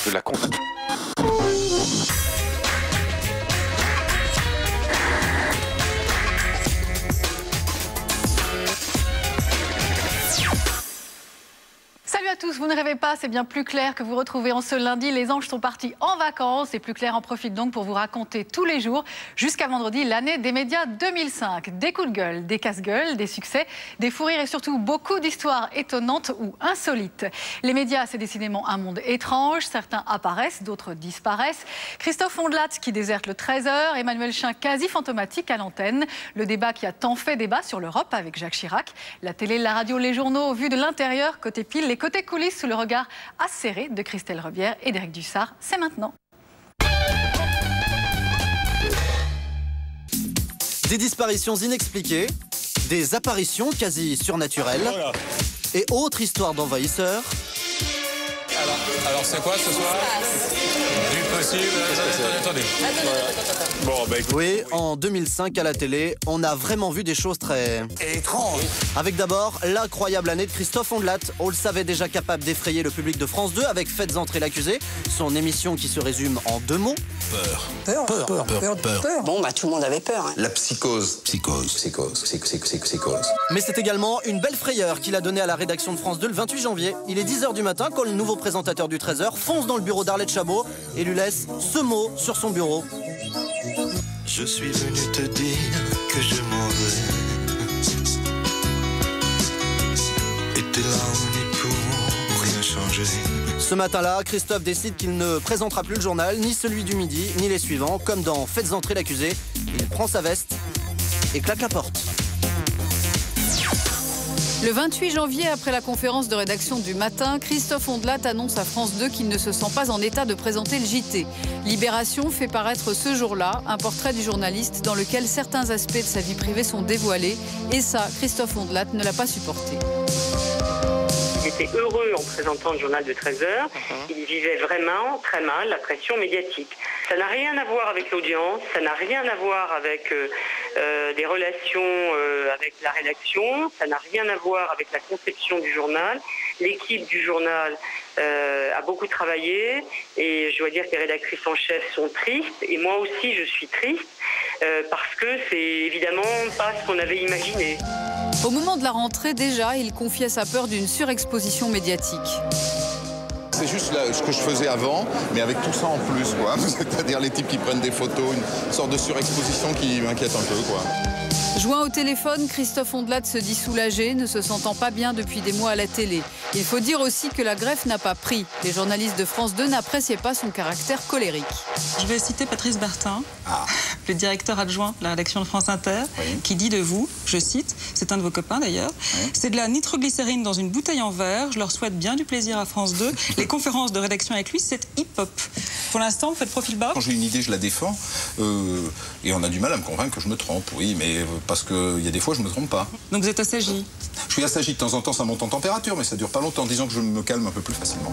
de la compte. Salut à tous, vous ne rêvez pas, c'est bien Plus Clair que vous retrouvez en ce lundi. Les anges sont partis en vacances et Plus Clair en profite donc pour vous raconter tous les jours, jusqu'à vendredi, l'année des médias 2005. Des coups de gueule, des casse-gueules, des succès, des fous rires et surtout beaucoup d'histoires étonnantes ou insolites. Les médias, c'est décidément un monde étrange. Certains apparaissent, d'autres disparaissent. Christophe Ondelat qui déserte le 13h, Emmanuel Chin quasi fantomatique à l'antenne. Le débat qui a tant fait débat sur l'Europe avec Jacques Chirac. La télé, la radio, les journaux, vus de l'intérieur, côté pile, les côtés coulisses sous le regard acéré de Christelle Rebière et d'Éric Dussard. C'est maintenant. Des disparitions inexpliquées, des apparitions quasi surnaturelles et autres histoires d'envahisseurs. Alors c'est quoi ce soir? Du possible. Attendez. Bon, bah écoute. Oui, en 2005 à la télé, on a vraiment vu des choses très étranges. Avec d'abord l'incroyable année de Christophe Ondelat. On le savait déjà capable d'effrayer le public de France 2 avec Faites entrer l'accusé, son émission qui se résume en 2 mots. Peur. Bon, bah tout le monde avait peur. Hein. La psychose. Psychose. Mais c'est également une belle frayeur qu'il a donnée à la rédaction de France 2 le 28 janvier. Il est 10h du matin quand le nouveau présentateur du 13h fonce dans le bureau d'Arlette Chabot et lui laisse ce mot sur son bureau. Je suis venu te dire que je m'en vais. Et t'es là, on est pour rien changer. Ce matin-là, Christophe décide qu'il ne présentera plus le journal, ni celui du midi, ni les suivants. Comme dans Faites entrer l'accusé, il prend sa veste et claque la porte. Le 28 janvier, après la conférence de rédaction du matin, Christophe Ondelat annonce à France 2 qu'il ne se sent pas en état de présenter le JT. Libération fait paraître ce jour-là un portrait du journaliste dans lequel certains aspects de sa vie privée sont dévoilés. Et ça, Christophe Ondelat ne l'a pas supporté. Il était heureux en présentant le journal de 13h. Il vivait vraiment très mal la pression médiatique. Ça n'a rien à voir avec l'audience, ça n'a rien à voir avec des relations avec la rédaction, ça n'a rien à voir avec la conception du journal. L'équipe du journal a beaucoup travaillé et je dois dire que les rédactrices en chef sont tristes et moi aussi je suis triste parce que c'est évidemment pas ce qu'on avait imaginé. Au moment de la rentrée, déjà, il confiait sa peur d'une surexposition médiatique. C'est juste là, ce que je faisais avant, mais avec tout ça en plus, quoi. C'est-à-dire les types qui prennent des photos, une sorte de surexposition qui m'inquiète un peu, quoi. Joint au téléphone, Christophe Ondelat se dit soulagé, ne se sentant pas bien depuis des mois à la télé. Il faut dire aussi que la greffe n'a pas pris. Les journalistes de France 2 n'appréciaient pas son caractère colérique. Je vais citer Patrice Bertin, le directeur adjoint de la rédaction de France Inter, qui dit de vous, je cite, c'est un de vos copains d'ailleurs, c'est de la nitroglycérine dans une bouteille en verre, je leur souhaite bien du plaisir à France 2. Les conférences de rédaction avec lui, c'est hip-hop. Pour l'instant, vous faites profil bas. Quand j'ai une idée, je la défends, et on a du mal à me convaincre que je me trompe, oui, mais parce qu'il y a des fois, je ne me trompe pas. Donc vous êtes assagi? Je suis assagi de temps en temps, ça monte en température, mais ça dure pas longtemps, disons que je me calme un peu plus facilement.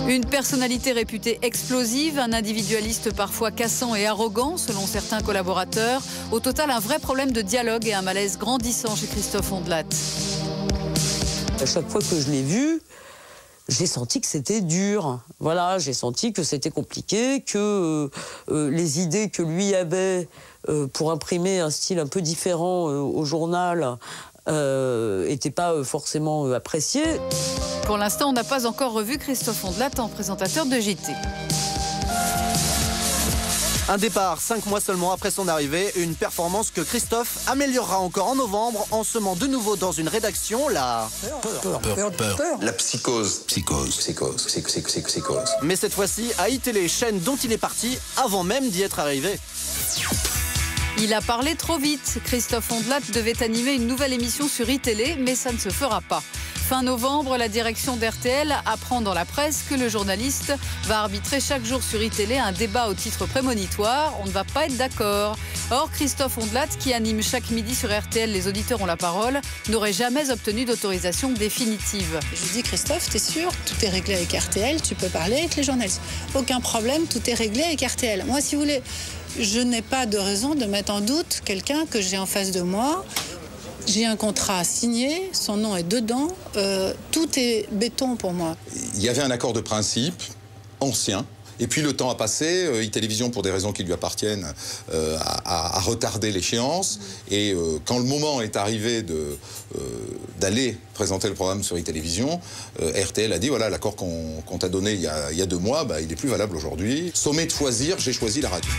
Une personnalité réputée explosive, un individualiste parfois cassant et arrogant, selon certains collaborateurs. Au total, un vrai problème de dialogue et un malaise grandissant chez Christophe Ondelat. À chaque fois que je l'ai vu, j'ai senti que c'était dur. Voilà, j'ai senti que c'était compliqué, que les idées que lui avait pour imprimer un style un peu différent au journal n'étaient pas forcément appréciées. Pour l'instant, on n'a pas encore revu Christophe Ondelat en présentateur de JT. Un départ 5 mois seulement après son arrivée, une performance que Christophe améliorera encore en novembre en semant de nouveau dans une rédaction la La psychose. Mais cette fois-ci à iTélé, chaîne dont il est parti avant même d'y être arrivé. Il a parlé trop vite. Christophe Ondelat devait animer une nouvelle émission sur iTélé, mais ça ne se fera pas. Fin novembre, la direction d'RTL apprend dans la presse que le journaliste va arbitrer chaque jour sur iTélé un débat au titre prémonitoire. On ne va pas être d'accord. Or, Christophe Ondelat, qui anime chaque midi sur RTL Les auditeurs ont la parole, n'aurait jamais obtenu d'autorisation définitive. Je dis Christophe, t'es sûr? Tout est réglé avec RTL, tu peux parler avec les journalistes. Aucun problème, tout est réglé avec RTL. Moi, si vous voulez, je n'ai pas de raison de mettre en doute quelqu'un que j'ai en face de moi. J'ai un contrat signé, son nom est dedans, tout est béton pour moi. Il y avait un accord de principe ancien. Et puis le temps a passé, iTélévision, pour des raisons qui lui appartiennent, a retardé l'échéance. Et quand le moment est arrivé d'aller présenter le programme sur iTélévision, RTL a dit, voilà, l'accord qu'on t'a donné il y a 2 mois, bah, il n'est plus valable aujourd'hui. Sommé de choisir, j'ai choisi la radio.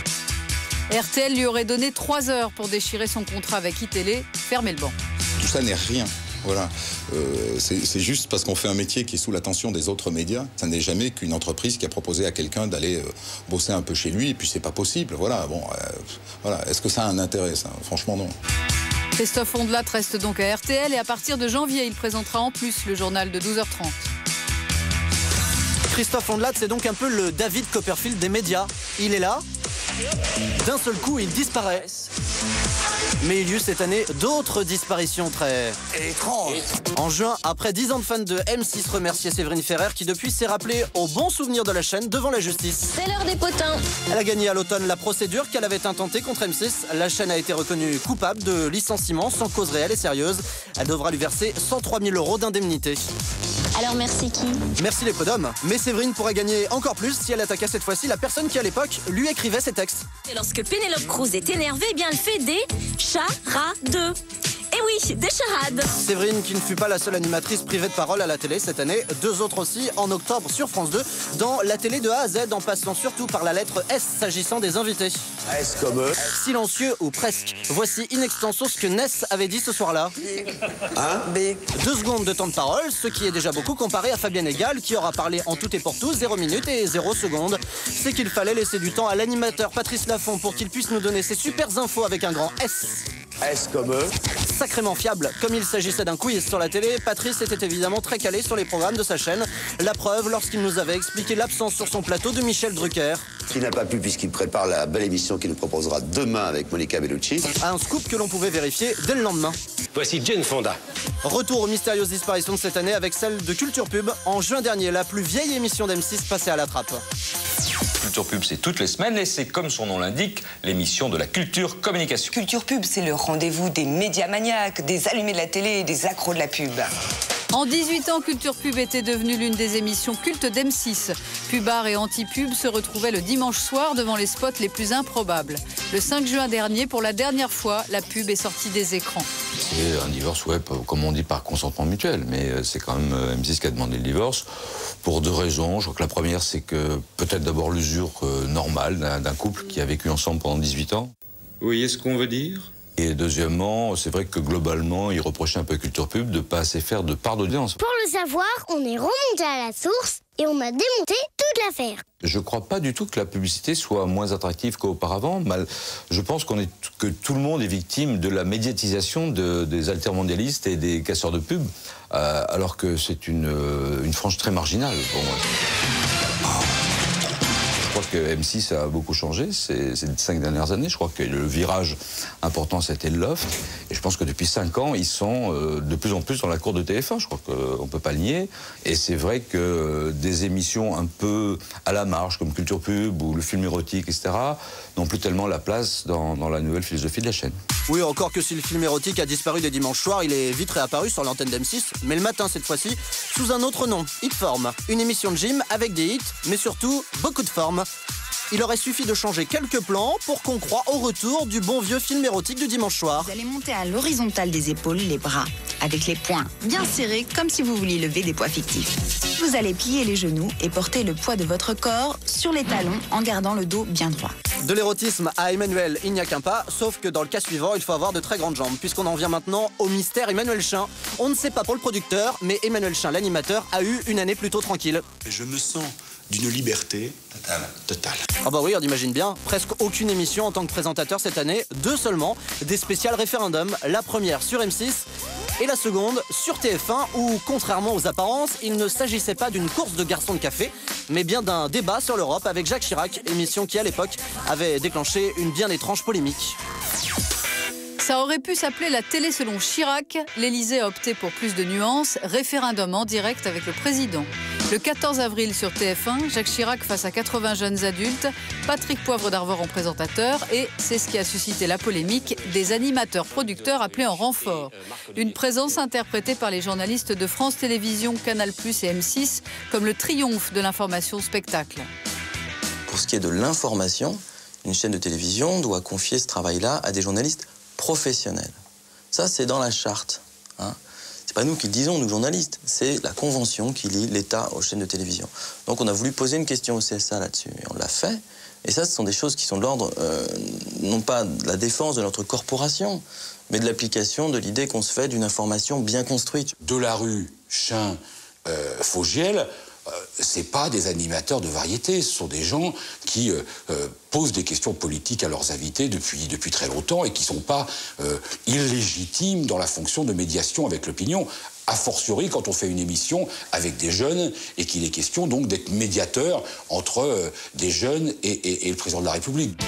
RTL lui aurait donné 3 heures pour déchirer son contrat avec iTélé, fermer le banc. Tout ça n'est rien. Voilà, c'est juste parce qu'on fait un métier qui est sous l'attention des autres médias. Ça n'est jamais qu'une entreprise qui a proposé à quelqu'un d'aller bosser un peu chez lui, et puis c'est pas possible. Voilà, bon, voilà. Est-ce que ça a un intérêt, ça? Franchement, non. Christophe Ondelat reste donc à RTL et à partir de janvier, il présentera en plus le journal de 12h30. Christophe Ondelat, c'est donc un peu le David Copperfield des médias. Il est là, d'un seul coup, il disparaît. Mais il y eut cette année d'autres disparitions très étranges. En juin, après 10 ans de fan de M6, remerciait Séverine Ferrer qui depuis s'est rappelé au bon souvenir de la chaîne devant la justice. C'est l'heure des potins. Elle a gagné à l'automne la procédure qu'elle avait intentée contre M6. La chaîne a été reconnue coupable de licenciement sans cause réelle et sérieuse. Elle devra lui verser 103 000 € d'indemnité. Alors merci qui? Merci les podums. Mais Séverine pourrait gagner encore plus si elle attaquait cette fois-ci la personne qui à l'époque lui écrivait ses textes. Et lorsque Pénélope Cruz est énervée, eh bien elle fait des charades. Et oui, des charades. Séverine qui ne fut pas la seule animatrice privée de parole à la télé cette année, 2 autres aussi en octobre sur France 2, dans la télé de A à Z, en passant surtout par la lettre S s'agissant des invités. S comme eux. Silencieux ou presque. Voici in extenso ce que Ness avait dit ce soir-là. Hein? B. 2 secondes de temps de parole, ce qui est déjà beaucoup comparé à Fabienne Egal qui aura parlé en tout et pour tout 0 minutes et 0 secondes. C'est qu'il fallait laisser du temps à l'animateur Patrice Laffont pour qu'il puisse nous donner ses super infos avec un grand S. S comme eux. Sacrément fiable. Comme il s'agissait d'un quiz sur la télé, Patrice était évidemment très calé sur les programmes de sa chaîne. La preuve lorsqu'il nous avait expliqué l'absence sur son plateau de Michel Drucker. Qui n'a pas pu puisqu'il prépare la belle émission qu'il nous proposera demain avec Monica Bellucci. Un scoop que l'on pouvait vérifier dès le lendemain. Voici Jane Fonda. Retour aux mystérieuses disparitions de cette année avec celle de Culture Pub. En juin dernier, la plus vieille émission d'M6 passée à la trappe. Culture Pub, c'est toutes les semaines et c'est, comme son nom l'indique, l'émission de la culture communication. Culture Pub, c'est le rendez-vous des médias maniaques, des allumés de la télé et des accros de la pub. En 18 ans, Culture Pub était devenue l'une des émissions cultes d'M6. Pubard et anti-pub se retrouvaient le dimanche soir devant les spots les plus improbables. Le 5 juin dernier, pour la dernière fois, la pub est sortie des écrans. C'est un divorce, ouais, comme on dit, par consentement mutuel. Mais c'est quand même M6 qui a demandé le divorce pour 2 raisons. Je crois que la première, c'est que peut-être d'abord l'usure normale d'un couple qui a vécu ensemble pendant 18 ans. Vous voyez ce qu'on veut dire ? Et deuxièmement, c'est vrai que globalement, il reprochait un peu à Culture Pub de ne pas assez faire de part d'audience. Pour le savoir, on est remonté à la source et on a démonté toute l'affaire. Je ne crois pas du tout que la publicité soit moins attractive qu'auparavant. Je pense que tout le monde est victime de la médiatisation des altermondialistes et des casseurs de pub, alors que c'est une frange très marginale pour moi. Je crois que M6 a beaucoup changé ces 5 dernières années. Je crois que le virage important, c'était le loft. Et je pense que depuis 5 ans, ils sont de plus en plus dans la cour de TF1. Je crois qu'on ne peut pas le nier. Et c'est vrai que des émissions un peu à la marge, comme Culture Pub ou le film érotique, etc., n'ont plus tellement la place dans la nouvelle philosophie de la chaîne. Oui, encore que si le film érotique a disparu des dimanches soirs, il est vite réapparu sur l'antenne d'M6, mais le matin cette fois-ci, sous un autre nom, Hitform. Une émission de gym avec des hits, mais surtout beaucoup de formes. Il aurait suffi de changer quelques plans pour qu'on croie au retour du bon vieux film érotique du dimanche soir. Vous allez monter à l'horizontale des épaules les bras, avec les poings bien serrés, comme si vous vouliez lever des poids fictifs. Vous allez plier les genoux et porter le poids de votre corps sur les talons en gardant le dos bien droit. De l'érotisme à Emmanuel, il n'y a qu'un pas, sauf que dans le cas suivant, il faut avoir de très grandes jambes, puisqu'on en vient maintenant au mystère Emmanuel Chin. On ne sait pas pour le producteur, mais Emmanuel Chin, l'animateur, a eu une année plutôt tranquille. Je me sens d'une liberté totale. Ah bah oui, on imagine bien, presque aucune émission en tant que présentateur cette année, 2 seulement, des spéciales référendums, la première sur M6 et la seconde sur TF1 où, contrairement aux apparences, il ne s'agissait pas d'une course de garçons de café, mais bien d'un débat sur l'Europe avec Jacques Chirac, émission qui à l'époque avait déclenché une bien étrange polémique. Ça aurait pu s'appeler la télé selon Chirac. L'Élysée a opté pour plus de nuances, référendum en direct avec le président. Le 14 avril sur TF1, Jacques Chirac face à 80 jeunes adultes, Patrick Poivre d'Arvor en présentateur et c'est ce qui a suscité la polémique des animateurs-producteurs appelés en renfort. Une présence interprétée par les journalistes de France Télévisions, Canal+ et M6 comme le triomphe de l'information spectacle. Pour ce qui est de l'information, une chaîne de télévision doit confier ce travail-là à des journalistes professionnels. Ça, c'est dans la charte. Hein. C'est pas nous qui le disons, nous journalistes, c'est la convention qui lie l'État aux chaînes de télévision. Donc on a voulu poser une question au CSA là-dessus, et on l'a fait. Et ça, ce sont des choses qui sont de l'ordre, non pas de la défense de notre corporation, mais de l'application de l'idée qu'on se fait d'une information bien construite. Delarue, Chin, Fogiel, c'est pas des animateurs de variété, ce sont des gens qui posent des questions politiques à leurs invités depuis très longtemps et qui sont pas illégitimes dans la fonction de médiation avec l'opinion. A fortiori quand on fait une émission avec des jeunes et qu'il est question donc d'être médiateur entre des jeunes et le président de la République.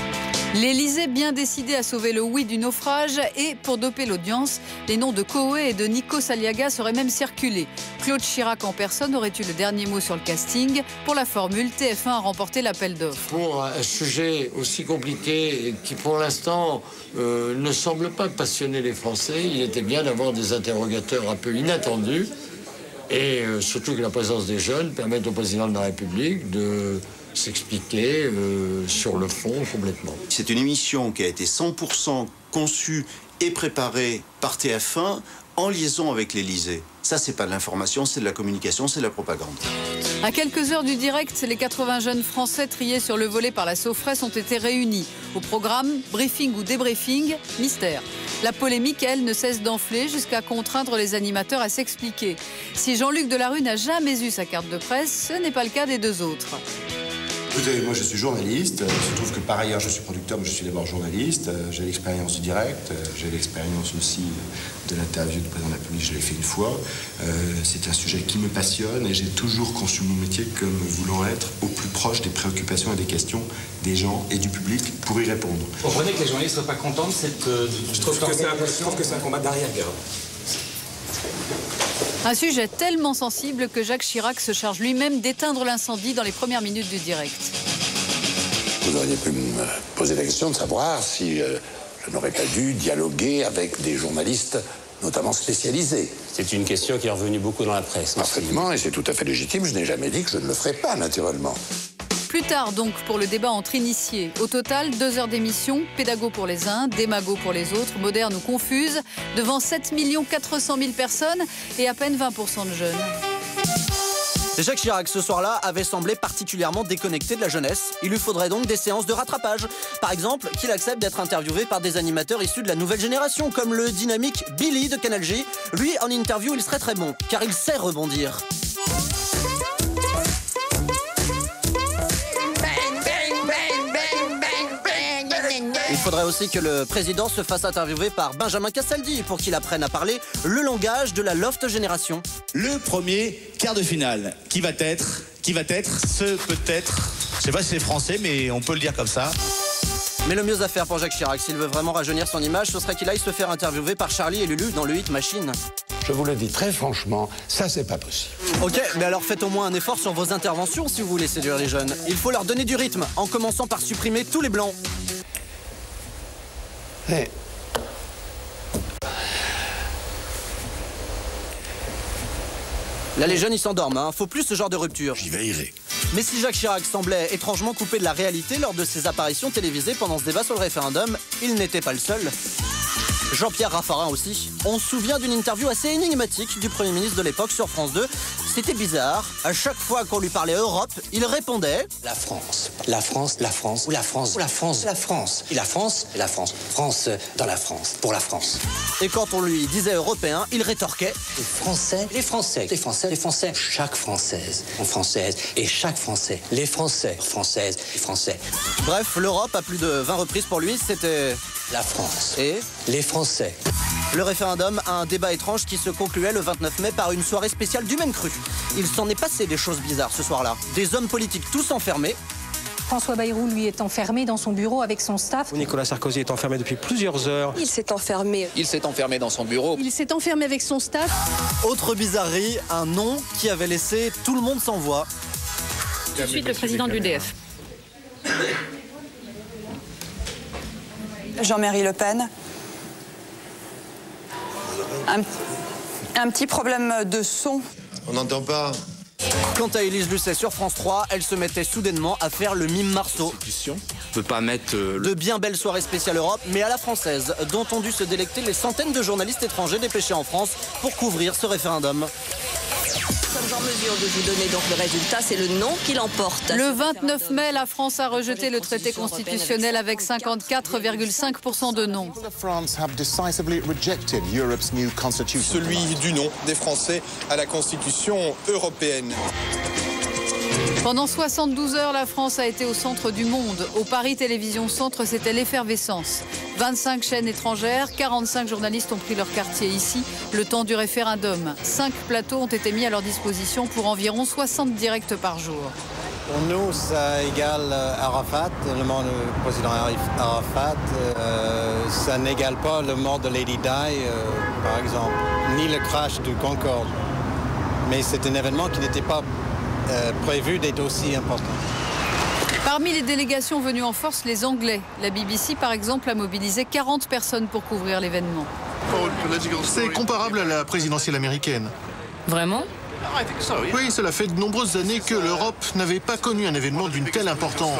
L'Élysée bien décidé à sauver le oui du naufrage et pour doper l'audience, les noms de Koé et de Nikos Aliaga seraient même circulés. Claude Chirac en personne aurait eu le dernier mot sur le casting. Pour la formule, TF1 a remporté l'appel d'offres. Pour un sujet aussi compliqué qui pour l'instant ne semble pas passionner les Français, il était bien d'avoir des interrogateurs un peu inattendus et surtout que la présence des jeunes permette au président de la République de s'expliquer sur le fond complètement. C'est une émission qui a été 100% conçue et préparée par TF1 en liaison avec l'Élysée. Ça, c'est pas de l'information, c'est de la communication, c'est de la propagande. À quelques heures du direct, les 80 jeunes Français triés sur le volet par la Sofres ont été réunis. Au programme, briefing ou débriefing, mystère. La polémique, elle, ne cesse d'enfler jusqu'à contraindre les animateurs à s'expliquer. Si Jean-Luc Delarue n'a jamais eu sa carte de presse, ce n'est pas le cas des deux autres. Écoutez, moi je suis journaliste, il se trouve que par ailleurs je suis producteur, mais je suis d'abord journaliste, j'ai l'expérience du direct, j'ai l'expérience aussi de l'interview du président de la République, je l'ai fait une fois. C'est un sujet qui me passionne et j'ai toujours conçu mon métier comme voulant être au plus proche des préoccupations et des questions des gens et du public pour y répondre. Vous comprenez que les journalistes ne soient pas contents de cette... Je trouve que c'est un combat d'arrière-garde. Un sujet tellement sensible que Jacques Chirac se charge lui-même d'éteindre l'incendie dans les premières minutes du direct. Vous auriez pu me poser la question de savoir si je n'aurais pas dû dialoguer avec des journalistes, notamment spécialisés. C'est une question qui est revenue beaucoup dans la presse. Parfaitement, et c'est tout à fait légitime. Je n'ai jamais dit que je ne le ferai pas, naturellement. Plus tard donc pour le débat entre initiés. Au total, 2 heures d'émission, pédago pour les uns, démago pour les autres, moderne ou confuse, devant 7 400 000 personnes et à peine 20% de jeunes. Jacques Chirac, ce soir-là, avait semblé particulièrement déconnecté de la jeunesse. Il lui faudrait donc des séances de rattrapage. Par exemple, qu'il accepte d'être interviewé par des animateurs issus de la nouvelle génération, comme le dynamique Billy de Canal J. Lui, en interview, il serait très bon, car il sait rebondir. Il faudrait aussi que le président se fasse interviewer par Benjamin Castaldi pour qu'il apprenne à parler le langage de la loft génération. Le premier quart de finale, qui va être, ce peut-être, je sais pas si c'est français, mais on peut le dire comme ça. Mais le mieux à faire pour Jacques Chirac, s'il veut vraiment rajeunir son image, ce serait qu'il aille se faire interviewer par Charlie et Lulu dans le Hit Machine. Je vous le dis très franchement, ça c'est pas possible. Ok, mais alors faites au moins un effort sur vos interventions si vous voulez séduire les jeunes. Il faut leur donner du rythme, en commençant par supprimer tous les blancs. Hey. Là, les jeunes, ils s'endorment, hein. Faut plus ce genre de rupture. J'y veillerai. Mais si Jacques Chirac semblait étrangement coupé de la réalité lors de ses apparitions télévisées pendant ce débat sur le référendum, il n'était pas le seul. Jean-Pierre Raffarin aussi. On se souvient d'une interview assez énigmatique du Premier ministre de l'époque sur France 2. C'était bizarre. À chaque fois qu'on lui parlait Europe, il répondait... La France, la France, la France, ou la France, ou la France, la France. Et la France, et la France. France dans la France, pour la France. Et quand on lui disait européen, il rétorquait... Les Français, les Français, les Français, les Français. Chaque Française, en française, et chaque Français. Les Français, Françaises, les Français. Bref, l'Europe, à plus de 20 reprises pour lui, c'était... La France. Et les Français. Le référendum a un débat étrange qui se concluait le 29 mai par une soirée spéciale du même cru. Il s'en est passé des choses bizarres ce soir-là. Des hommes politiques tous enfermés, François Bayrou, lui, est enfermé dans son bureau avec son staff. Nicolas Sarkozy est enfermé depuis plusieurs heures. Il s'est enfermé. Il s'est enfermé dans son bureau. Il s'est enfermé avec son staff. Autre bizarrerie, un nom qui avait laissé tout le monde sans voix. Je suis le président de l'UDF. Jean-Marie Le Pen. Un petit problème de son. On n'entend pas. Quant à Élise Lucet sur France 3, elle se mettait soudainement à faire le mime Marceau. On peut pas mettre De bien belles soirées spéciales Europe, mais à la française, dont ont dû se délecter les centaines de journalistes étrangers dépêchés en France pour couvrir ce référendum. Nous sommes en mesure de vous donner donc le résultat, c'est le non qui l'emporte. Le 29 mai, la France a rejeté le traité constitutionnel avec 54,5% de non. Celui du non des Français à la Constitution européenne. Pendant 72 heures, la France a été au centre du monde. Au Paris Télévision Centre, c'était l'effervescence. 25 chaînes étrangères, 45 journalistes ont pris leur quartier ici, le temps du référendum. 5 plateaux ont été mis à leur disposition pour environ 60 directs par jour. Pour nous, ça égale Arafat, le mort du président Arafat. Ça n'égale pas le mort de Lady Di, par exemple, ni le crash du Concorde. Mais c'est un événement qui n'était pas prévu d'être aussi important. Parmi les délégations venues en force, les Anglais. La BBC, par exemple, a mobilisé 40 personnes pour couvrir l'événement. C'est comparable à la présidentielle américaine. Vraiment ? Oui, cela fait de nombreuses années que l'Europe n'avait pas connu un événement d'une telle importance.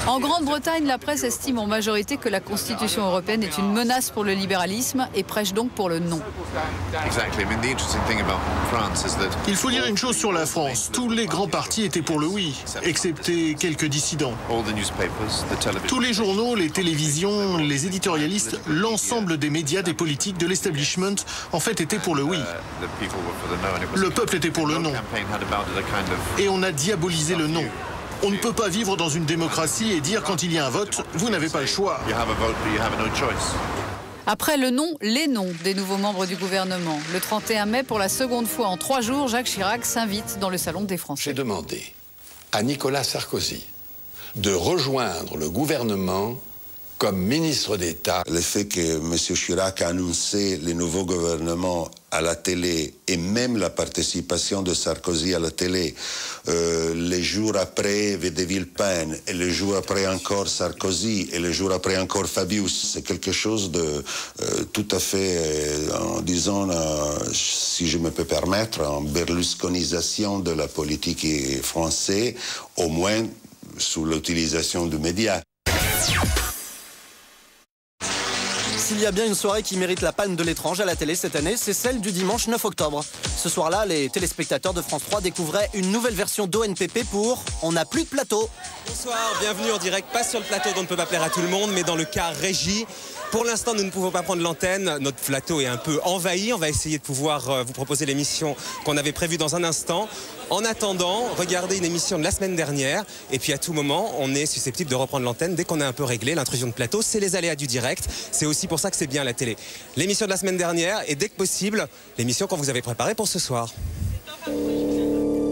En Grande-Bretagne, la presse estime en majorité que la Constitution européenne est une menace pour le libéralisme et prêche donc pour le non. Il faut dire une chose sur la France. Tous les grands partis étaient pour le oui, excepté quelques dissidents. Tous les journaux, les télévisions, les éditorialistes, l'ensemble des médias, des politiques, de l'establishment, en fait, étaient pour le oui. Le peuple était pour le non. Et on a diabolisé le non. On ne peut pas vivre dans une démocratie et dire quand il y a un vote, vous n'avez pas le choix. Après le non, les noms des nouveaux membres du gouvernement. Le 31 mai, pour la seconde fois en 3 jours, Jacques Chirac s'invite dans le Salon des Français. J'ai demandé à Nicolas Sarkozy de rejoindre le gouvernement comme ministre d'État. Le fait que M. Chirac a annoncé le nouveau gouvernement à la télé et même la participation de Sarkozy à la télé, les jours après de Villepin, et le jour après encore Sarkozy, et le jour après encore Fabius, c'est quelque chose de tout à fait, disons, si je me peux permettre, en berlusconisation de la politique française, au moins sous l'utilisation des médias. S'il y a bien une soirée qui mérite la palme de l'étrange à la télé cette année, c'est celle du dimanche 9 octobre. Ce soir-là, les téléspectateurs de France 3 découvraient une nouvelle version d'ONPP pour « On n'a plus de plateau ». Bonsoir, bienvenue en direct, pas sur le plateau dont on ne peut pas plaire à tout le monde, mais dans le cas régie. Pour l'instant, nous ne pouvons pas prendre l'antenne, notre plateau est un peu envahi. On va essayer de pouvoir vous proposer l'émission qu'on avait prévue dans un instant. En attendant, regardez une émission de la semaine dernière. Et puis à tout moment, on est susceptible de reprendre l'antenne dès qu'on a un peu réglé. L'intrusion de plateau, c'est les aléas du direct. C'est aussi pour ça que c'est bien la télé. L'émission de la semaine dernière et dès que possible, l'émission qu'on vous avait préparée pour ce soir.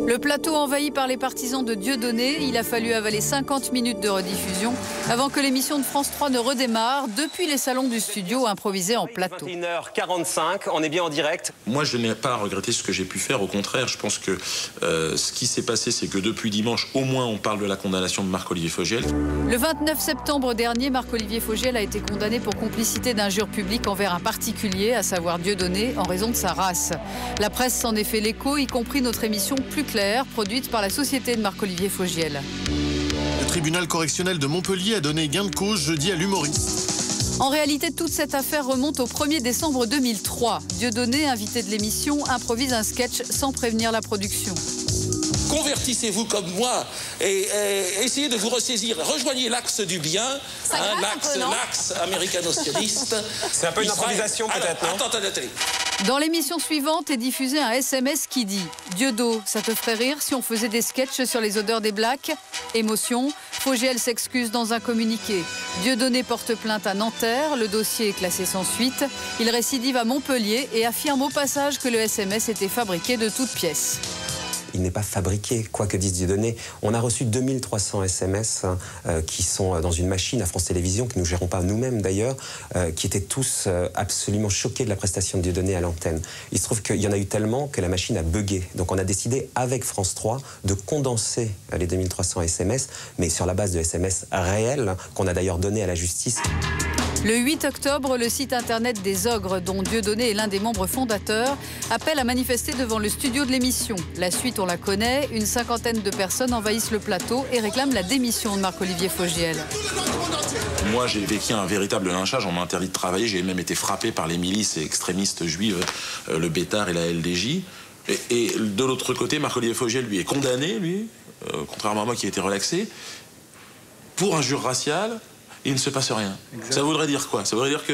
Le plateau envahi par les partisans de Dieudonné, il a fallu avaler 50 minutes de rediffusion avant que l'émission de France 3 ne redémarre depuis les salons du studio improvisés en plateau. 21h45, on est bien en direct. Moi, je n'ai pas à regretter ce que j'ai pu faire. Au contraire, je pense que ce qui s'est passé, c'est que depuis dimanche, au moins, on parle de la condamnation de Marc-Olivier Fogiel. Le 29 septembre dernier, Marc-Olivier Fogiel a été condamné pour complicité d'injures publiques envers un particulier, à savoir Dieudonné, en raison de sa race. La presse s'en est fait l'écho, y compris notre émission Plus claire, produite par la société de Marc-Olivier Fogiel. Le tribunal correctionnel de Montpellier a donné gain de cause jeudi à l'humoriste. En réalité, toute cette affaire remonte au 1er décembre 2003. Dieudonné, invité de l'émission, improvise un sketch sans prévenir la production. Convertissez-vous comme moi et essayez de vous ressaisir. Rejoignez l'axe du bien, l'axe américano-sioniste. C'est un peu une improvisation peut-être, non ? Attendez. Dans l'émission suivante est diffusé un SMS qui dit « Dieudo, ça te ferait rire si on faisait des sketchs sur les odeurs des blacks ?» Émotion, Fogiel s'excuse dans un communiqué. Dieudonné porte plainte à Nanterre, le dossier est classé sans suite. Il récidive à Montpellier et affirme au passage que le SMS était fabriqué de toutes pièces. il n'est pas fabriqué, quoi que dise Dieudonné. On a reçu 2300 SMS qui sont dans une machine à France Télévisions, que nous ne gérons pas nous-mêmes d'ailleurs, qui étaient tous absolument choqués de la prestation de Dieudonné à l'antenne. Il se trouve qu'il y en a eu tellement que la machine a bugué. Donc on a décidé avec France 3 de condenser les 2300 SMS, mais sur la base de SMS réels, qu'on a d'ailleurs donné à la justice. Le 8 octobre, le site internet des Ogres, dont Dieudonné est l'un des membres fondateurs, appelle à manifester devant le studio de l'émission. La suite, on la connaît, une cinquantaine de personnes envahissent le plateau et réclament la démission de Marc-Olivier Fogiel. Moi, j'ai vécu un véritable lynchage, on m'a interdit de travailler, j'ai même été frappé par les milices extrémistes juives, le Bétard et la LDJ. Et de l'autre côté, Marc-Olivier Fogiel, lui, est condamné, contrairement à moi qui ai été relaxé, pour injure raciale. Il ne se passe rien. Exactement. Ça voudrait dire quoi? Ça voudrait dire que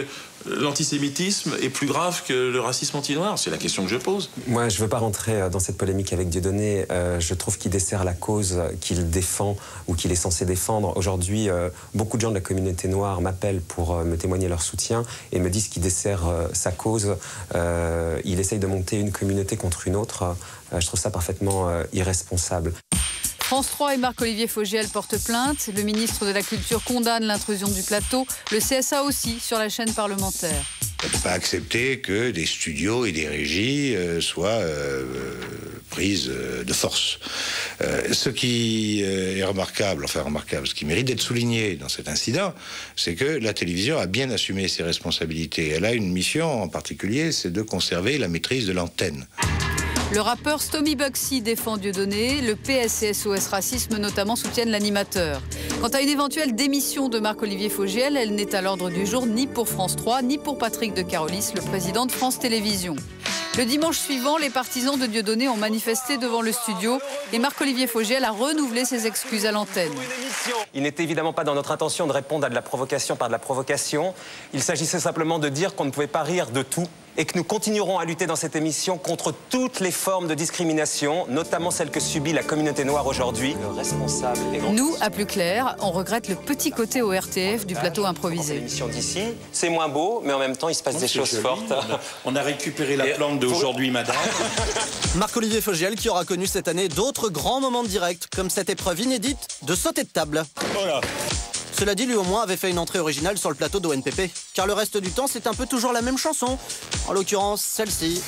l'antisémitisme est plus grave que le racisme anti-noir? C'est la question que je pose. Moi, je ne veux pas rentrer dans cette polémique avec Dieudonné. Je trouve qu'il dessert la cause qu'il défend ou qu'il est censé défendre. Aujourd'hui, beaucoup de gens de la communauté noire m'appellent pour me témoigner leur soutien et me disent qu'il dessert sa cause. Il essaye de monter une communauté contre une autre. Je trouve ça parfaitement irresponsable. France 3 et Marc-Olivier Fogiel portent plainte. Le ministre de la Culture condamne l'intrusion du plateau. Le CSA aussi sur la chaîne parlementaire. On ne peut pas accepter que des studios et des régies soient prises de force. Ce qui est remarquable, ce qui mérite d'être souligné dans cet incident, c'est que la télévision a bien assumé ses responsabilités. Elle a une mission en particulier, c'est de conserver la maîtrise de l'antenne. Le rappeur Stomy Bugsy défend Dieudonné. Le PS et SOS Racisme notamment soutiennent l'animateur. Quant à une éventuelle démission de Marc-Olivier Fogiel, elle n'est à l'ordre du jour ni pour France 3, ni pour Patrick de Carolis, le président de France Télévisions. Le dimanche suivant, les partisans de Dieudonné ont manifesté devant le studio et Marc-Olivier Fogiel a renouvelé ses excuses à l'antenne. Il n'était évidemment pas dans notre intention de répondre à de la provocation par de la provocation. Il s'agissait simplement de dire qu'on ne pouvait pas rire de tout et que nous continuerons à lutter dans cette émission contre toutes les formes de discrimination, notamment celle que subit la communauté noire aujourd'hui. Le responsable est Nous, à plus clair, on regrette le petit côté au RTF du plateau improvisé. L'émission d'ici, c'est moins beau, mais en même temps, il se passe des choses fortes. On a récupéré la plante d'aujourd'hui, madame. Marc-Olivier Fogiel qui aura connu cette année d'autres grands moments de direct, comme cette épreuve inédite de sauter de table. Voilà. Cela dit, lui au moins avait fait une entrée originale sur le plateau d'ONPP, car le reste du temps, c'est un peu toujours la même chanson. En l'occurrence, celle-ci.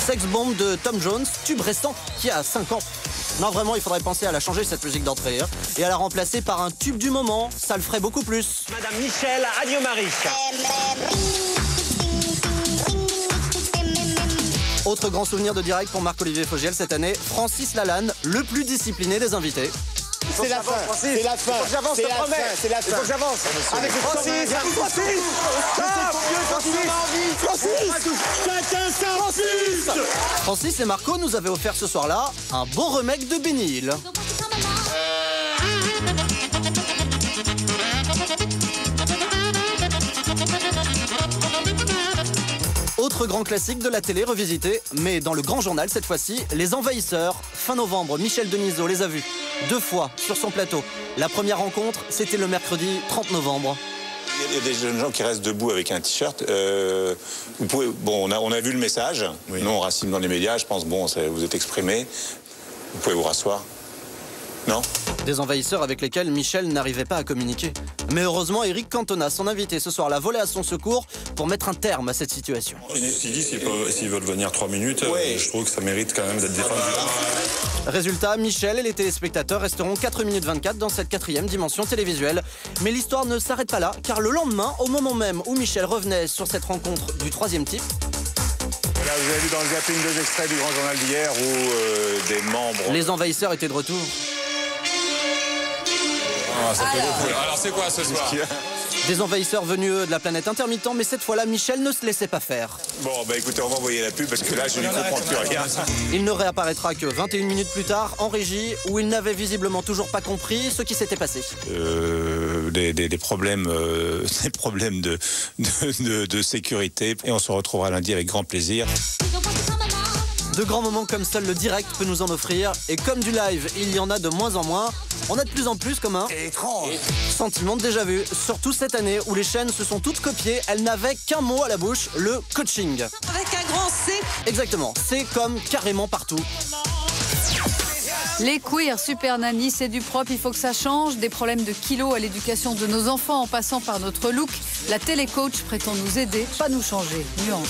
Sex Bomb de Tom Jones, tube restant qui a 5 ans. Non, vraiment, il faudrait penser à la changer, cette musique d'entrée, et à la remplacer par un tube du moment. Ça le ferait beaucoup plus. Madame Michel, adieu Marie. Autre grand souvenir de direct pour Marc-Olivier Fogiel cette année, Francis Lalanne, le plus discipliné des invités. C'est la fin, c'est la fin. Il faut que j'avance, c'est la fin. Il faut que j'avance. Avec Francis, Francis et Marco nous avaient offert ce soir-là un beau remake de Benny Hill. Autre grand classique de la télé revisité, mais dans le grand journal cette fois-ci, Les Envahisseurs. Fin novembre, Michel Denisot les a vus 2 fois sur son plateau. La première rencontre, c'était le mercredi 30 novembre. Il y a des jeunes gens qui restent debout avec un t-shirt. Vous pouvez, bon, on a vu le message. Oui. Nous, on racine dans les médias. Je pense, bon, vous êtes exprimé. Vous pouvez vous rasseoir. Non? Des envahisseurs avec lesquels Michel n'arrivait pas à communiquer. Mais heureusement, Eric Cantona, son invité ce soir-là, volé à son secours pour mettre un terme à cette situation. Ceci dit, s'ils veulent venir 3 minutes, je trouve que ça mérite quand même d'être défendu. Résultat, Michel et les téléspectateurs resteront 4 minutes 24 dans cette 4e dimension télévisuelle. Mais l'histoire ne s'arrête pas là, car le lendemain, au moment même où Michel revenait sur cette rencontre du 3e type, là, vous avez vu dans le zapping 2 extraits du Grand Journal d'hier où des membres... Les envahisseurs étaient de retour. Alors c'est quoi ce soir? Des envahisseurs venus de la planète intermittent, mais cette fois-là, Michel ne se laissait pas faire. Bon, bah écoutez, on va envoyer la pub parce que là, je ne comprends plus rien. Il ne réapparaîtra que 21 minutes plus tard, en régie, où il n'avait visiblement toujours pas compris ce qui s'était passé. Des problèmes, des problèmes de sécurité. Et on se retrouvera lundi avec grand plaisir. De grands moments comme seul le direct peut nous en offrir. Et comme du live, il y en a de moins en moins. On a de plus en plus comme un étrange sentiment de déjà vu. Surtout cette année où les chaînes se sont toutes copiées. Elles n'avaient qu'un mot à la bouche, le coaching. Avec un grand C. Exactement, c'est comme carrément partout. Les queers, Super Nanny, c'est du propre, il faut que ça change. Des problèmes de kilos à l'éducation de nos enfants en passant par notre look. La télécoach prétend nous aider, pas nous changer. Nuance.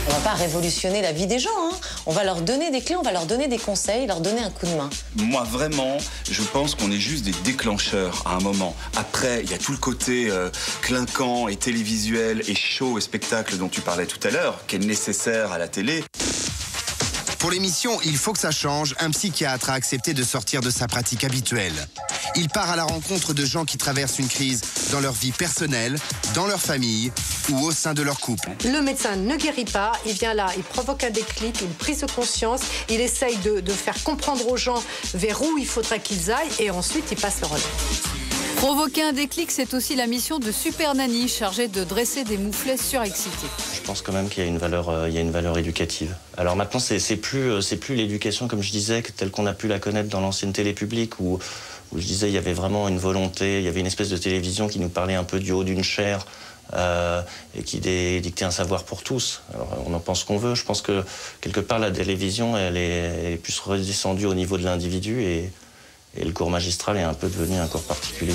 On va pas révolutionner la vie des gens, hein. On va leur donner des clés, on va leur donner des conseils, leur donner un coup de main. Moi, vraiment, je pense qu'on est juste des déclencheurs à un moment. Après, il y a tout le côté clinquant et télévisuel et show et spectacle dont tu parlais tout à l'heure, qui est nécessaire à la télé. Pour l'émission Il faut que ça change, un psychiatre a accepté de sortir de sa pratique habituelle. Il part à la rencontre de gens qui traversent une crise dans leur vie personnelle, dans leur famille ou au sein de leur couple. Le médecin ne guérit pas, il vient là, il provoque un déclic, une prise de conscience, il essaye de faire comprendre aux gens vers où il faudrait qu'ils aillent et ensuite il passe le relais. Provoquer un déclic, c'est aussi la mission de Super Nanny, chargée de dresser des mouflets surexcités. Je pense quand même qu'il y a une valeur éducative. Alors maintenant, c'est plus l'éducation, comme je disais, telle qu'on a pu la connaître dans l'ancienne télé publique, où je disais il y avait vraiment une volonté, il y avait une espèce de télévision qui nous parlait un peu du haut d'une chaire et qui dictait un savoir pour tous. Alors, on en pense qu'on veut. Je pense que quelque part, la télévision, elle est plus redescendue au niveau de l'individu et le cours magistral est un peu devenu un cours particulier.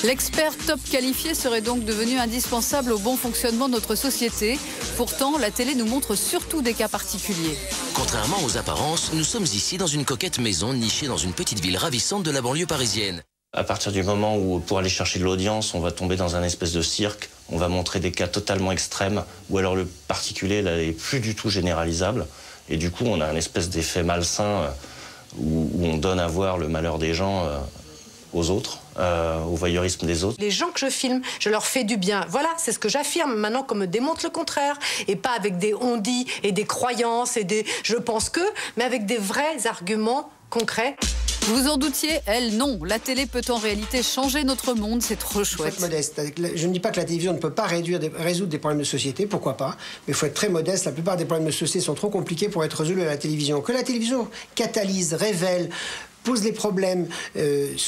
L'expert top qualifié serait donc devenu indispensable au bon fonctionnement de notre société. Pourtant, la télé nous montre surtout des cas particuliers. Contrairement aux apparences, nous sommes ici dans une coquette maison nichée dans une petite ville ravissante de la banlieue parisienne. À partir du moment où, pour aller chercher de l'audience, on va tomber dans un espèce de cirque, on va montrer des cas totalement extrêmes, ou alors le particulier là, est plus du tout généralisable. Et du coup, on a un espèce d'effet malsain où on donne à voir le malheur des gens aux autres, au voyeurisme des autres. Les gens que je filme, je leur fais du bien. Voilà, c'est ce que j'affirme. Maintenant qu'on me démontre le contraire, et pas avec des on-dit et des croyances et des je pense que, mais avec des vrais arguments concrets. Vous en doutiez, elle, non. La télé peut en réalité changer notre monde, c'est trop chouette. Il faut être modeste. Je ne dis pas que la télévision ne peut pas résoudre des problèmes de société, pourquoi pas, mais il faut être très modeste. La plupart des problèmes de société sont trop compliqués pour être résolus à la télévision. Que la télévision catalyse, révèle, pose les problèmes,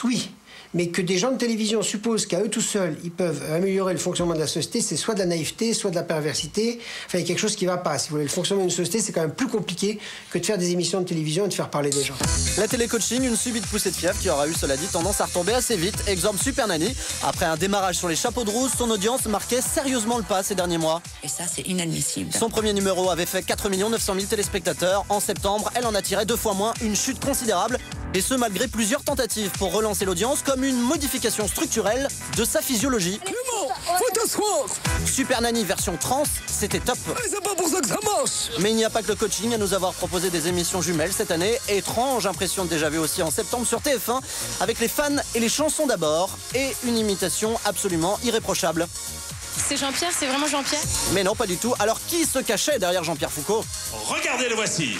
oui. Mais que des gens de télévision supposent qu'à eux tout seuls, ils peuvent améliorer le fonctionnement de la société, c'est soit de la naïveté, soit de la perversité. Enfin, il y a quelque chose qui ne va pas. Si vous voulez, le fonctionnement d'une société, c'est quand même plus compliqué que de faire des émissions de télévision et de faire parler des gens. La télécoaching, une subite poussée de fièvre qui aura eu, cela dit, tendance à retomber assez vite. Exemple Super Nanny. Après un démarrage sur les chapeaux de roue, son audience marquait sérieusement le pas ces derniers mois. Et ça, c'est inadmissible. Son premier numéro avait fait 4 900 000 téléspectateurs. En septembre, elle en attirait 2 fois moins, une chute considérable. Et ce, malgré plusieurs tentatives pour relancer l'audience, comme une modification structurelle de sa physiologie. Faut t'asseoir. Super Nanny version trans, c'était top. C'est pas pour ça que ça marche. Mais il n'y a pas que le coaching à nous avoir proposé des émissions jumelles cette année. Étrange impression déjà vue aussi en septembre sur TF1, avec les fans et les chansons d'abord, et une imitation absolument irréprochable. C'est Jean-Pierre, c'est vraiment Jean-Pierre? Mais non, pas du tout. Alors qui se cachait derrière Jean-Pierre Foucault? Regardez, le voici.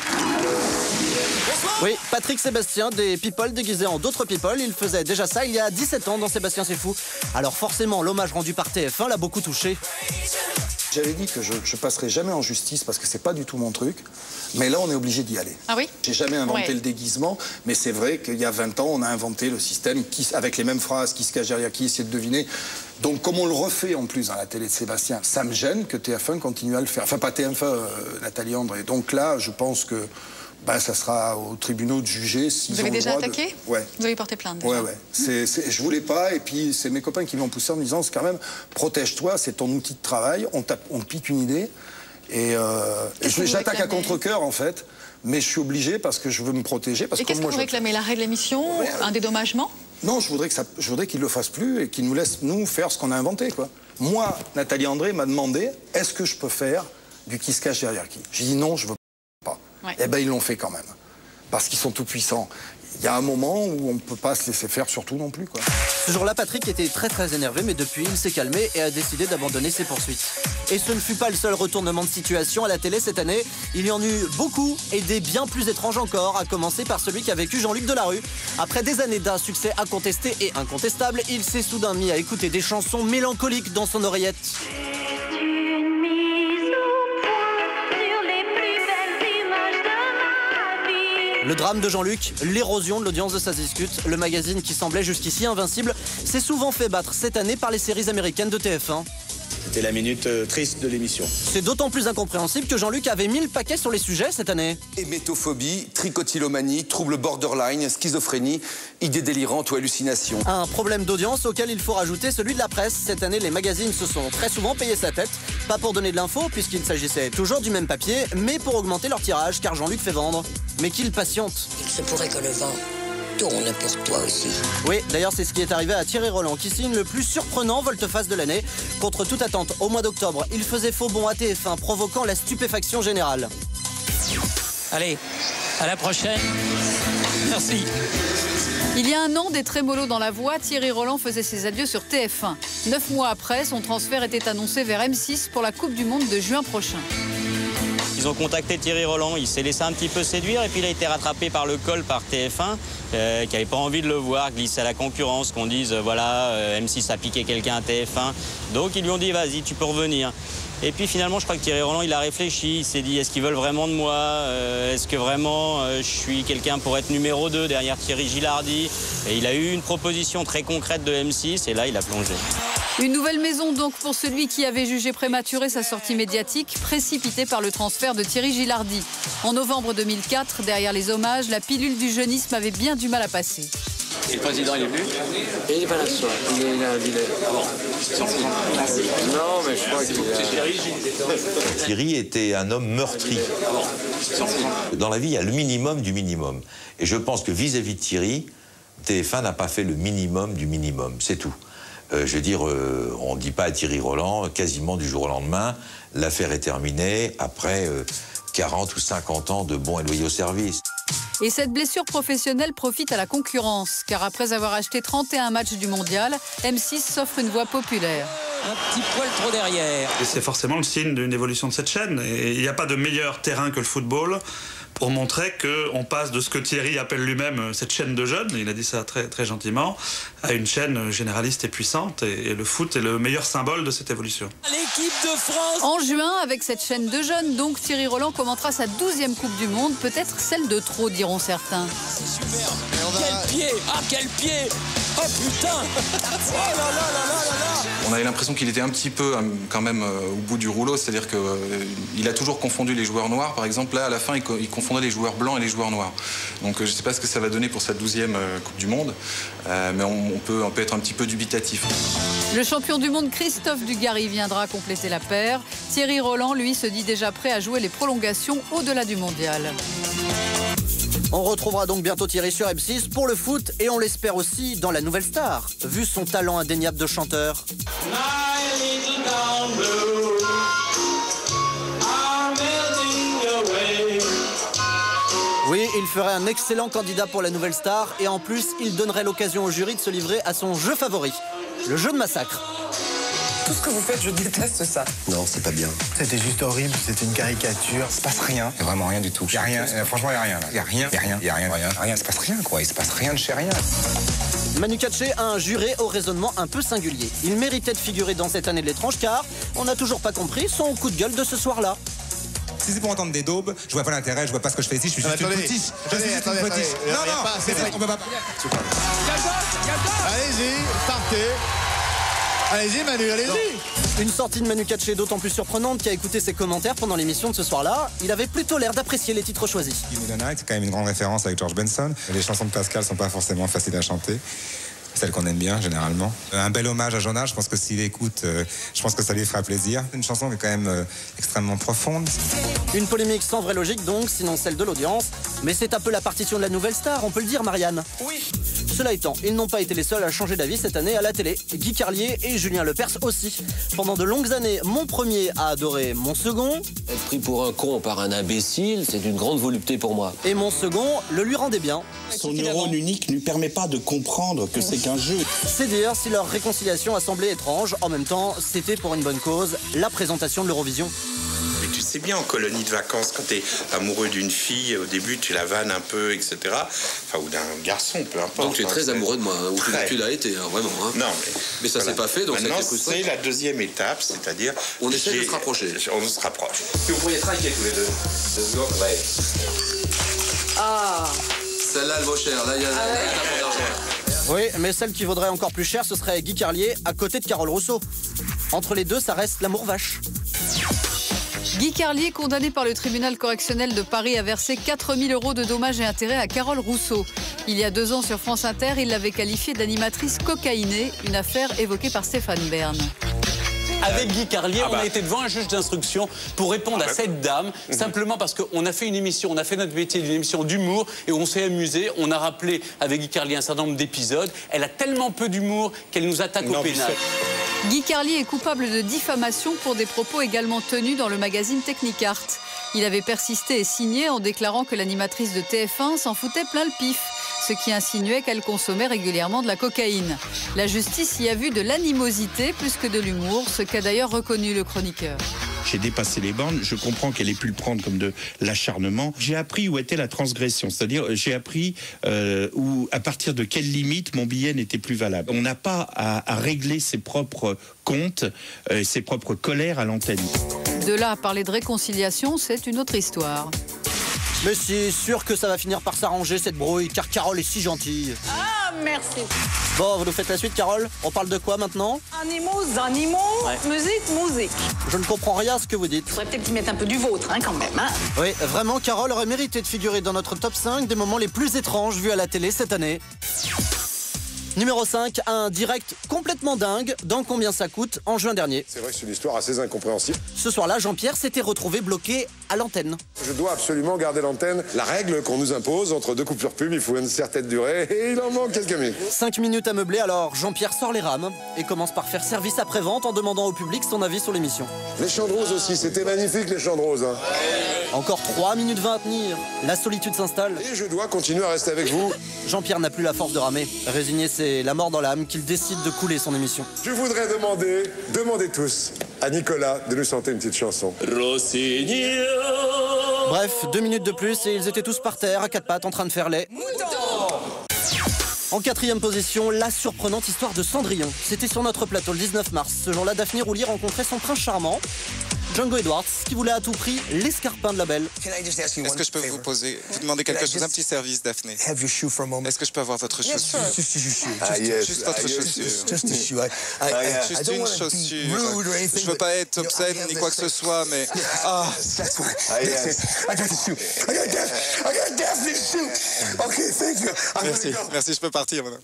Oui, Patrick Sébastien, des People déguisés en d'autres People. Il faisait déjà ça il y a 17 ans dans Sébastien c'est fou. Alors forcément, l'hommage rendu par TF1 l'a beaucoup touché. J'avais dit que je passerai jamais en justice parce que c'est pas du tout mon truc. Mais là, on est obligé d'y aller. Ah oui? J'ai jamais inventé le déguisement, mais c'est vrai qu'il y a 20 ans, on a inventé le système avec les mêmes phrases, qui se cache derrière qui, essaie de deviner. Donc, comme on le refait en plus dans la télé de Sébastien, ça me gêne que TF1 continue à le faire. Enfin, pas TF1, Nathalie André. Donc là, je pense que ça sera aux tribunaux de juger s'ils ont Vous avez le déjà droit attaqué? Ouais. Vous avez porté plainte déjà? Ouais. Je voulais pas, et puis c'est mes copains qui m'ont poussé en me disant, c'est quand même, protège-toi, c'est ton outil de travail, on te pique une idée. Et j'attaque à contre-cœur en fait, mais je suis obligé parce que je veux me protéger. Et qu'est-ce que vous réclamez? L'arrêt de l'émission? Un dédommagement? Non, je voudrais qu'il le fasse plus et qu'il nous laisse, nous, faire ce qu'on a inventé, quoi. Moi, Nathalie André m'a demandé, est-ce que je peux faire du qui se cache derrière qui? J'ai dit non, je veux pas. Ouais. Eh ben, ils l'ont fait quand même. Parce qu'ils sont tout puissants. Il y a un moment où on ne peut pas se laisser faire, surtout non plus, quoi. Ce jour-là, Patrick était très énervé, mais depuis, il s'est calmé et a décidé d'abandonner ses poursuites. Et ce ne fut pas le seul retournement de situation à la télé cette année. Il y en eut beaucoup et des bien plus étranges encore, à commencer par celui qu'a vécu Jean-Luc Delarue. Après des années d'un succès incontesté et incontestable, il s'est soudain mis à écouter des chansons mélancoliques dans son oreillette. Le drame de Jean-Luc, l'érosion de l'audience de Ça se discute. Le magazine qui semblait jusqu'ici invincible s'est souvent fait battre cette année par les séries américaines de TF1. C'était la minute triste de l'émission. C'est d'autant plus incompréhensible que Jean-Luc avait mis le paquet sur les sujets cette année. Hémétophobie, trichotillomanie, troubles borderline, schizophrénie, idées délirantes ou hallucinations. Un problème d'audience auquel il faut rajouter celui de la presse. Cette année, les magazines se sont très souvent payés sa tête. Pas pour donner de l'info, puisqu'il s'agissait toujours du même papier, mais pour augmenter leur tirage, car Jean-Luc fait vendre. Mais qu'il patiente. Il se pourrait que le vent tourne pour toi aussi. Oui, d'ailleurs c'est ce qui est arrivé à Thierry Roland qui signe le plus surprenant volte-face de l'année. Contre toute attente, au mois d'octobre, il faisait faux bond à TF1, provoquant la stupéfaction générale. Allez, à la prochaine. Merci. Il y a un an, des trémolos dans la voix, Thierry Roland faisait ses adieux sur TF1. 9 mois après, son transfert était annoncé vers M6 pour la Coupe du Monde de juin prochain. Ils ont contacté Thierry Roland, il s'est laissé un petit peu séduire et puis il a été rattrapé par le col par TF1 qui n'avait pas envie de le voir glisser à la concurrence, qu'on dise voilà M6 a piqué quelqu'un à TF1. Donc ils lui ont dit vas-y tu peux revenir. Et puis finalement je crois que Thierry Roland il a réfléchi, il s'est dit est-ce qu'ils veulent vraiment de moi, est-ce que vraiment je suis quelqu'un pour être numéro 2 derrière Thierry Gilardi. Et il a eu une proposition très concrète de M6 et là il a plongé. Une nouvelle maison donc pour celui qui avait jugé prématuré sa sortie médiatique, précipitée par le transfert de Thierry Gilardi. En novembre 2004, derrière les hommages, la pilule du jeunisme avait bien du mal à passer. Et le président, il est venu? Il n'est pas là ce soir, il est à Villers. Non, mais je crois qu'il Thierry était un homme meurtri. Dans la vie, il y a le minimum du minimum. Et je pense que vis-à-vis de Thierry, TF1 n'a pas fait le minimum du minimum, c'est tout. Je veux dire, on ne dit pas à Thierry Roland, quasiment du jour au lendemain, l'affaire est terminée après 40 ou 50 ans de bons et loyaux services. Et cette blessure professionnelle profite à la concurrence, car après avoir acheté 31 matchs du mondial, M6 s'offre une voix populaire. Un petit poil trop derrière. Et c'est forcément le signe d'une évolution de cette chaîne. Et il n'y a pas de meilleur terrain que le football pour montrer qu'on passe de ce que Thierry appelle lui-même cette chaîne de jeunes, il a dit ça très, très gentiment, à une chaîne généraliste et puissante. Et le foot est le meilleur symbole de cette évolution. L'équipe de France. En juin, avec cette chaîne de jeunes, donc Thierry Roland commentera sa 12e Coupe du Monde, peut-être celle de trop, diront certains. C'est super. Quel pied. Ah, quel pied. Oh putain. Oh là là là là là là. On avait l'impression qu'il était un petit peu quand même au bout du rouleau, c'est-à-dire qu'il a toujours confondu les joueurs noirs. Par exemple, là, à la fin, il confondait les joueurs blancs et les joueurs noirs. Donc je ne sais pas ce que ça va donner pour sa 12e Coupe du Monde, mais on peut être un petit peu dubitatif. Le champion du monde Christophe Dugarry viendra compléter la paire. Thierry Roland, lui, se dit déjà prêt à jouer les prolongations au-delà du mondial. On retrouvera donc bientôt Thierry sur M6 pour le foot et on l'espère aussi dans La Nouvelle Star, vu son talent indéniable de chanteur. Oui, il ferait un excellent candidat pour La Nouvelle Star et en plus, il donnerait l'occasion au jury de se livrer à son jeu favori, le jeu de massacre. Tout ce que vous faites, je déteste ça. Non, c'est pas bien. C'était juste horrible, c'était une caricature. Il se passe rien. Il y a vraiment rien du tout. Il y a rien, franchement, il y a rien. Il y a rien, il y a rien. Il se passe rien, quoi. Il se passe rien de chez rien. Manu Katché a un juré au raisonnement un peu singulier. Il méritait de figurer dans cette année de l'étrange car on n'a toujours pas compris son coup de gueule de ce soir-là. Si c'est pour entendre des daubes, je vois pas l'intérêt, je vois pas ce que je fais ici, je suis juste une petite. Non, on peut pas. Allez-y, partez. Allez-y Manu, allez-y. Une sortie de Manu Katché d'autant plus surprenante qu'à écouter ses commentaires pendant l'émission de ce soir-là, il avait plutôt l'air d'apprécier les titres choisis. Give Me the Night, c'est quand même une grande référence avec George Benson. Les chansons de Pascal sont pas forcément faciles à chanter. Celles qu'on aime bien, généralement. Un bel hommage à Jonas, je pense que s'il écoute, je pense que ça lui fera plaisir. Une chanson qui est quand même extrêmement profonde. Une polémique sans vraie logique donc, sinon celle de l'audience. Mais c'est un peu la partition de La Nouvelle Star, on peut le dire, Marianne. Oui. Cela étant, ils n'ont pas été les seuls à changer d'avis cette année à la télé. Guy Carlier et Julien Lepers aussi. Pendant de longues années, mon premier a adoré mon second. Être pris pour un con par un imbécile, c'est une grande volupté pour moi. Et mon second le lui rendait bien. Son neurone unique ne lui permet pas de comprendre que c'est qu'un jeu. C'est dire si leur réconciliation a semblé étrange. En même temps, c'était pour une bonne cause, la présentation de l'Eurovision. Mais tu sais bien, en colonie de vacances, quand t'es amoureux d'une fille, au début, tu la vannes un peu, etc. Enfin, ou d'un garçon, peu importe. Donc tu es très amoureux de moi, ou tu l'as été, hein, vraiment. Hein. Non, mais ça s'est pas fait, donc maintenant, ça a été frustrant. c'est la deuxième étape, c'est-à-dire... On essaie de se rapprocher. On se rapproche. Vous pourriez trinquer tous les deux. 2 secondes, ouais. Ah. Celle-là, elle vaut cher. Là, il y a un d'argent. Oui, mais celle qui vaudrait encore plus cher, ce serait Guy Carlier à côté de Carole Rousseau. Entre les deux, ça reste l'amour vache. Guy Carlier, condamné par le tribunal correctionnel de Paris, a versé 4 000 € de dommages et intérêts à Carole Rousseau. Il y a 2 ans sur France Inter, il l'avait qualifiée d'animatrice cocaïnée, une affaire évoquée par Stéphane Bern. Avec Guy Carlier, on a été devant un juge d'instruction pour répondre à cette dame, simplement parce qu'on a fait une émission, on a fait notre métier d'une émission d'humour et on s'est amusé, on a rappelé avec Guy Carlier un certain nombre d'épisodes. Elle a tellement peu d'humour qu'elle nous attaque au pénal. Guy Carlier est coupable de diffamation pour des propos également tenus dans le magazine Technicart. Il avait persisté et signé en déclarant que l'animatrice de TF1 s'en foutait plein le pif, ce qui insinuait qu'elle consommait régulièrement de la cocaïne. La justice y a vu de l'animosité plus que de l'humour, ce qu'a d'ailleurs reconnu le chroniqueur. J'ai dépassé les bornes, je comprends qu'elle ait pu le prendre comme de l'acharnement. J'ai appris où était la transgression, c'est-à-dire j'ai appris à partir de quelle limite mon billet n'était plus valable. On n'a pas à régler ses propres comptes, ses propres colères à l'antenne. De là à parler de réconciliation, c'est une autre histoire. Mais c'est sûr que ça va finir par s'arranger cette brouille, car Carole est si gentille. Ah, merci. Bon, vous nous faites la suite, Carole? On parle de quoi maintenant? Animaux, musique. Je ne comprends rien à ce que vous dites. Faudrait peut-être y mettre un peu du vôtre, hein, quand même. Hein. Oui, vraiment, Carole aurait mérité de figurer dans notre top 5 des moments les plus étranges vus à la télé cette année. Numéro 5, un direct complètement dingue dans Combien ça coûte en juin dernier. C'est vrai que c'est une histoire assez incompréhensible. Ce soir-là, Jean-Pierre s'était retrouvé bloqué à l'antenne. Je dois absolument garder l'antenne. La règle qu'on nous impose, entre 2 coupures pub, il faut une certaine durée et il en manque quelques minutes. 5 minutes à meubler, alors Jean-Pierre sort les rames et commence par faire service après-vente en demandant au public son avis sur l'émission. Les chants de rose aussi, c'était magnifique les chants de rose. Hein. Encore 3 minutes 20 à tenir. La solitude s'installe. Et je dois continuer à rester avec vous. Jean-Pierre n'a plus la force de ramer. Résigné, c'est la mort dans l'âme qu'il décide de couler son émission. Je voudrais demander tous à Nicolas de nous chanter une petite chanson. Bref, 2 minutes de plus et ils étaient tous par terre, à 4 pattes, en train de faire les... En 4e position, la surprenante histoire de Cendrillon. C'était sur notre plateau le 19 mars. Ce jour-là, Daphné Roulier rencontrait son prince charmant, Django Edwards, qui voulait à tout prix l'escarpin de la belle. Est-ce que je peux vous demander quelque chose, un petit service, Daphné? Est-ce que je peux avoir votre chaussure? Juste votre chaussure. Juste une chaussure. Je veux pas être obscène ni quoi que ce soit, mais... Ah. Merci, je peux partir maintenant.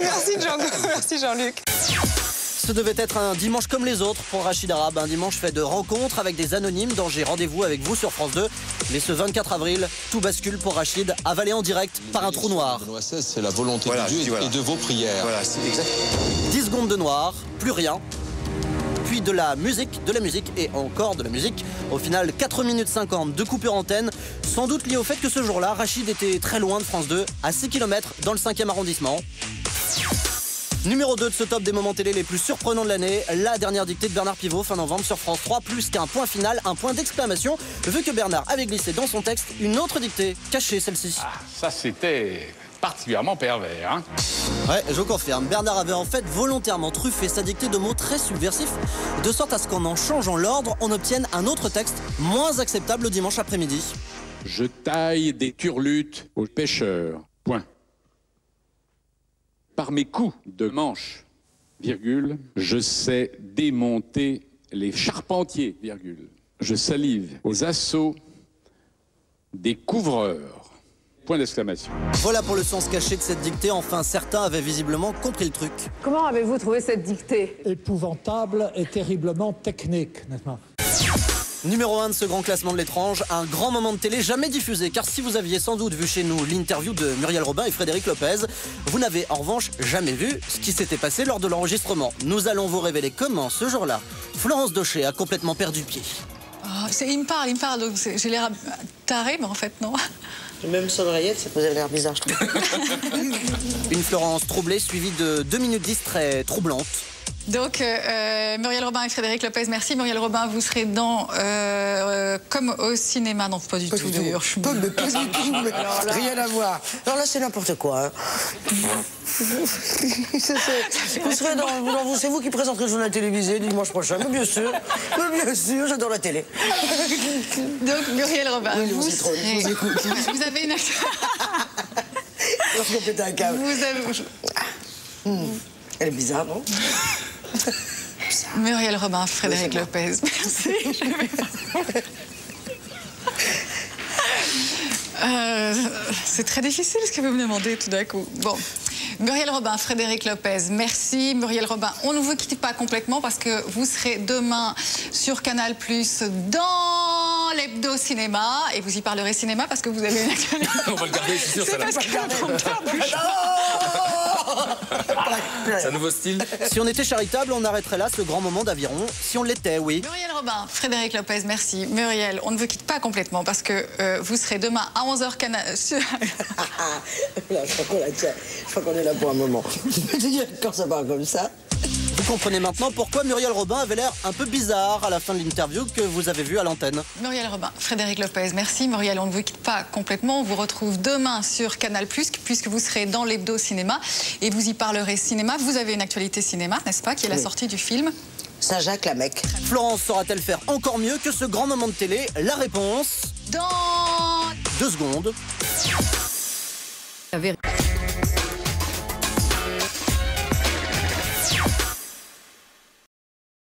Merci Django, merci Jean-Luc. Ce devait être un dimanche comme les autres pour Rachid Arabe, un dimanche fait de rencontres avec des anonymes dont j'ai rendez-vous avec vous sur France 2. Mais ce 24 avril, tout bascule pour Rachid, avalé en direct par un trou noir. Benoît XVI, c'est la volonté de Dieu et de vos prières. Voilà, c'est exact. 10 secondes de noir, plus rien. Puis de la musique et encore de la musique. Au final, 4 minutes 50 de coupure antenne, sans doute lié au fait que ce jour-là, Rachid était très loin de France 2, à 6 km dans le 5e arrondissement. Numéro 2 de ce top des moments télé les plus surprenants de l'année, la dernière dictée de Bernard Pivot, fin novembre sur France 3, plus qu'un point final, un point d'exclamation, vu que Bernard avait glissé dans son texte une autre dictée, cachée celle-ci. Ah, ça c'était particulièrement pervers, hein. Ouais, je confirme, Bernard avait en fait volontairement truffé sa dictée de mots très subversifs, de sorte à ce qu'en changeant l'ordre, on obtienne un autre texte moins acceptable le dimanche après-midi. Je taille des turlutes aux pêcheurs, point. Par mes coups de manche, virgule, je sais démonter les charpentiers, virgule. Je salive aux assauts des couvreurs. Point d'exclamation. Voilà pour le sens caché de cette dictée. Enfin, certains avaient visiblement compris le truc. Comment avez-vous trouvé cette dictée? Épouvantable et terriblement technique, n'est-ce pas? Numéro 1 de ce grand classement de l'étrange, un grand moment de télé jamais diffusé, car si vous aviez sans doute vu chez nous l'interview de Muriel Robin et Frédéric Lopez, vous n'avez en revanche jamais vu ce qui s'était passé lors de l'enregistrement. Nous allons vous révéler comment, ce jour-là, Florence Daucher a complètement perdu pied. Oh, il me parle, donc j'ai l'air taré, mais en fait, non. Même sans l'oreillette, ça faisait l'air bizarre, je trouve. Une Florence troublée, suivie de 2 minutes 10 très troublantes. Donc, Muriel Robin et Frédéric Lopez, merci. Muriel Robin, vous serez dans Comme au cinéma. Non, pas du tout. D'ailleurs, je suis... Pas du tout, mais rien à voir. Alors là, c'est n'importe quoi. Hein. C'est vous qui présenterez le journal télévisé dimanche prochain. Mais bien sûr, j'adore la télé. Donc, Muriel Robin, oui, vous avez une... Lorsqu'on pète un câble. Elle est bizarre, non? Muriel Robin, Frédéric Lopez, merci. C'est très difficile ce que vous me demandez tout d'un coup. Bon, Muriel Robin, Frédéric Lopez, merci. Muriel Robin, on ne vous quitte pas complètement parce que vous serez demain sur Canal+ dans l'hebdo cinéma et vous y parlerez cinéma parce que vous avez une actualité. On va le garder, c'est sûr. C'est parce que le prompteur bouge. C'est un nouveau style. Si on était charitable, on arrêterait là ce grand moment d'aviron. Si on l'était, oui. Muriel Robin, Frédéric Lopez, merci. Muriel, on ne vous quitte pas complètement parce que vous serez demain à 11h Canal... Là, je crois qu'on est là pour un moment. Quand ça part comme ça... Vous comprenez maintenant pourquoi Muriel Robin avait l'air un peu bizarre à la fin de l'interview que vous avez vue à l'antenne. Muriel Robin, Frédéric Lopez, merci. Muriel, on ne vous quitte pas complètement. On vous retrouve demain sur Canal+, puisque vous serez dans l'hebdo cinéma et vous y parlerez cinéma. Vous avez une actualité cinéma, n'est-ce pas, qui est la sortie du film Saint-Jacques-la-Mecque. Florence saura-t-elle faire encore mieux que ce grand moment de télé? La réponse... Dans... 2 secondes. La vérité.